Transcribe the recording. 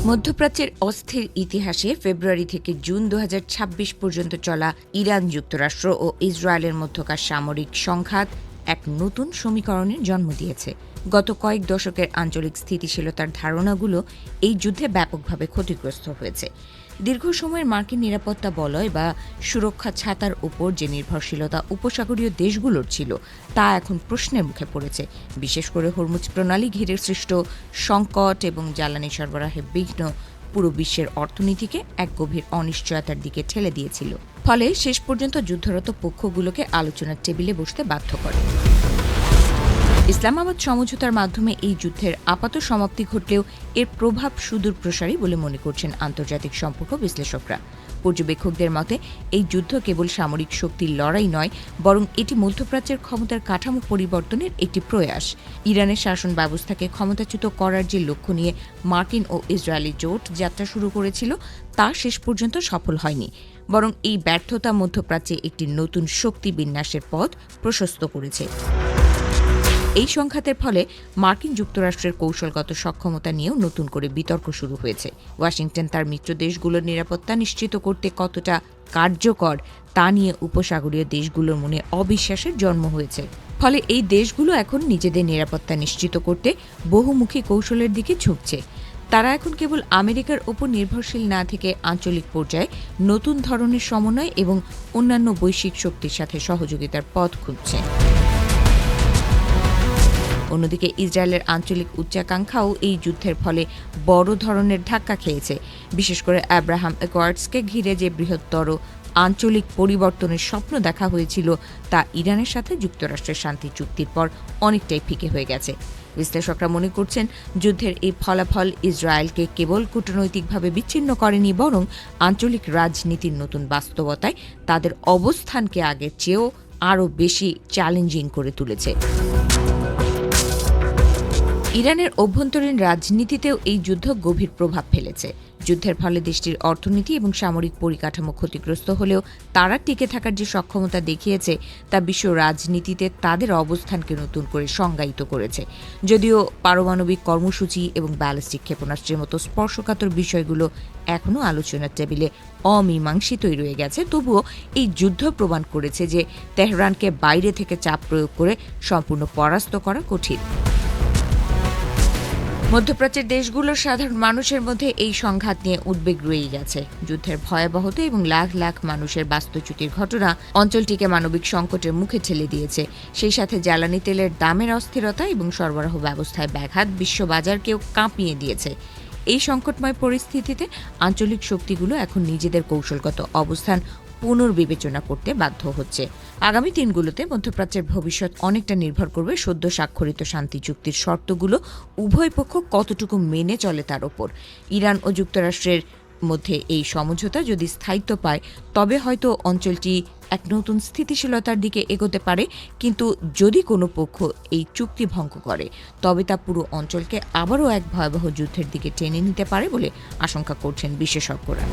মধ্যপ্রাচ্যের অস্থির ইতিহাসে ফেব্রুয়ারি থেকে জুন ২০২৬ পর্যন্ত চলা ইরান, যুক্তরাষ্ট্র ও ইসরায়েলের মধ্যকার সামরিক সংঘাত এক নতুন সমীকরণের জন্ম দিয়েছে। গত কয়েক দশকের আঞ্চলিক স্থিতিশীলতার ধারণাগুলো এই যুদ্ধে ব্যাপকভাবে ক্ষতিগ্রস্ত হয়েছে। দীর্ঘ সময়ের মার্কিন নিরাপত্তা বলয় বা সুরক্ষা ছাতার উপর যে নির্ভরশীলতা উপসাগরীয় দেশগুলোর ছিল, তা এখন প্রশ্নের মুখে পড়েছে। বিশেষ করে হরমুজ প্রণালী ঘিরে সৃষ্ট সংকট এবং জ্বালানি সরবরাহে বিঘ্ন পুরো বিশ্বের অর্থনীতিকে এক গভীর অনিশ্চয়তার দিকে ঠেলে দিয়েছিল। ফলে শেষ পর্যন্ত যুদ্ধরত পক্ষগুলোকে আলোচনার টেবিলে বসতে বাধ্য করে। ইসলামাবাদ সমঝোতার মাধ্যমে এই যুদ্ধের আপাত সমাপ্তি ঘটলেও এর প্রভাব সুদূর প্রসারী বলে মনে করছেন আন্তর্জাতিক সম্পর্ক বিশ্লেষকরা। পর্যবেক্ষকদের মতে এই যুদ্ধ কেবল সামরিক শক্তির লড়াই নয়, বরং এটি মধ্যপ্রাচ্যের ক্ষমতার কাঠামো পরিবর্তনের একটি প্রয়াস। ইরানের শাসন ব্যবস্থাকে ক্ষমতাচ্যুত করার যে লক্ষ্য নিয়ে মার্কিন ও ইসরায়েলি জোট যাত্রা শুরু করেছিল, তা শেষ পর্যন্ত সফল হয়নি, বরং এই ব্যর্থতা মধ্যপ্রাচ্যে একটি নতুন শক্তি বিন্যাসের পথ প্রশস্ত করেছে। এই সংঘাতের ফলে মার্কিন যুক্তরাষ্ট্রের কৌশলগত সক্ষমতা নিয়েও নতুন করে বিতর্ক শুরু হয়েছে। ওয়াশিংটন তার মিত্র দেশগুলোর নিরাপত্তা নিশ্চিত করতে কতটা কার্যকর তা নিয়ে উপসাগরীয় দেশগুলোর মনে অবিশ্বাসের জন্ম হয়েছে। ফলে এই দেশগুলো এখন নিজেদের নিরাপত্তা নিশ্চিত করতে বহুমুখী কৌশলের দিকে ঝুঁকছে। তারা এখন কেবল আমেরিকার ওপর নির্ভরশীল না থেকে আঞ্চলিক পর্যায়ে নতুন ধরনের সমন্বয় এবং অন্যান্য বৈশ্বিক শক্তির সাথে সহযোগিতার পথ খুঁজছে। অন্যদিকে ইসরায়েলের আঞ্চলিক উচ্চাকাঙ্ক্ষাও এই যুদ্ধের ফলে বড় ধরনের ধাক্কা খেয়েছে। বিশেষ করে আব্রাহাম অ্যাকর্ডসকে ঘিরে যে বৃহত্তর আঞ্চলিক পরিবর্তনের স্বপ্ন দেখা হয়েছিল, তা ইরানের সাথে যুক্তরাষ্ট্রের শান্তি চুক্তির পর অনেকটাই ফিকে হয়ে গেছে। বিশ্লেষকরা মনে করছেন, যুদ্ধের এই ফলাফল ইসরায়েলকে কেবল কূটনৈতিকভাবে বিচ্ছিন্ন করেনি, বরং আঞ্চলিক রাজনীতির নতুন বাস্তবতায় তাদের অবস্থানকে আগের চেয়েও আরও বেশি চ্যালেঞ্জিং করে তুলেছে। ইরানের অভ্যন্তরীণ রাজনীতিতেও এই যুদ্ধ গভীর প্রভাব ফেলেছে। যুদ্ধের ফলে দেশটির অর্থনীতি এবং সামরিক পরিকাঠামো ক্ষতিগ্রস্ত হলেও তারা টিকে থাকার যে সক্ষমতা দেখিয়েছে, তা বিশ্ব রাজনীতিতে তাদের অবস্থানকে নতুন করে সংজ্ঞায়িত করেছে। যদিও পারমাণবিক কর্মসূচি এবং ব্যালিস্টিক ক্ষেপণাস্ত্রের মতো স্পর্শকাতর বিষয়গুলো এখনও আলোচনার টেবিলে অমীমাংসিতই রয়ে গেছে, তবুও এই যুদ্ধ প্রমাণ করেছে যে তেহরানকে বাইরে থেকে চাপ প্রয়োগ করে সম্পূর্ণ পরাস্ত করা কঠিন। মধ্যপ্রাচ্যের দেশগুলোর সাধারণ মানুষের মধ্যে এই সংঘাত নিয়ে উদ্বেগ রয়েই গেছে। যুদ্ধের ভয়াবহতা এবং লাখ লাখ মানুষের বাস্তুচ্যুতির ঘটনা অঞ্চলটিকে মানবিক সংকটের মুখে ঠেলে দিয়েছে। সেই সাথে জ্বালানি তেলের দামের অস্থিরতা এবং সরবরাহ ব্যবস্থায় ব্যাঘাত বিশ্ববাজারকেও কাঁপিয়ে দিয়েছে। এই সংকটময় পরিস্থিতিতে আঞ্চলিক শক্তিগুলো এখন নিজেদের কৌশলগত অবস্থান পুনর্বিবেচনা করতে বাধ্য হচ্ছে। আগামী দিনগুলোতে মধ্যপ্রাচ্যের ভবিষ্যৎ অনেকটা নির্ভর করবে সদ্য স্বাক্ষরিত শান্তি চুক্তির শর্তগুলো উভয় পক্ষ কতটুকু মেনে চলে তার ওপর। ইরান ও যুক্তরাষ্ট্রের মধ্যে এই সমঝোতা যদি স্থায়িত্ব পায়, তবে হয়তো অঞ্চলটি এক নতুন স্থিতিশীলতার দিকে এগোতে পারে, কিন্তু যদি কোনো পক্ষ এই চুক্তি ভঙ্গ করে, তবে তা পুরো অঞ্চলকে আবারও এক ভয়াবহ যুদ্ধের দিকে টেনে নিতে পারে বলে আশঙ্কা করছেন বিশেষজ্ঞরা।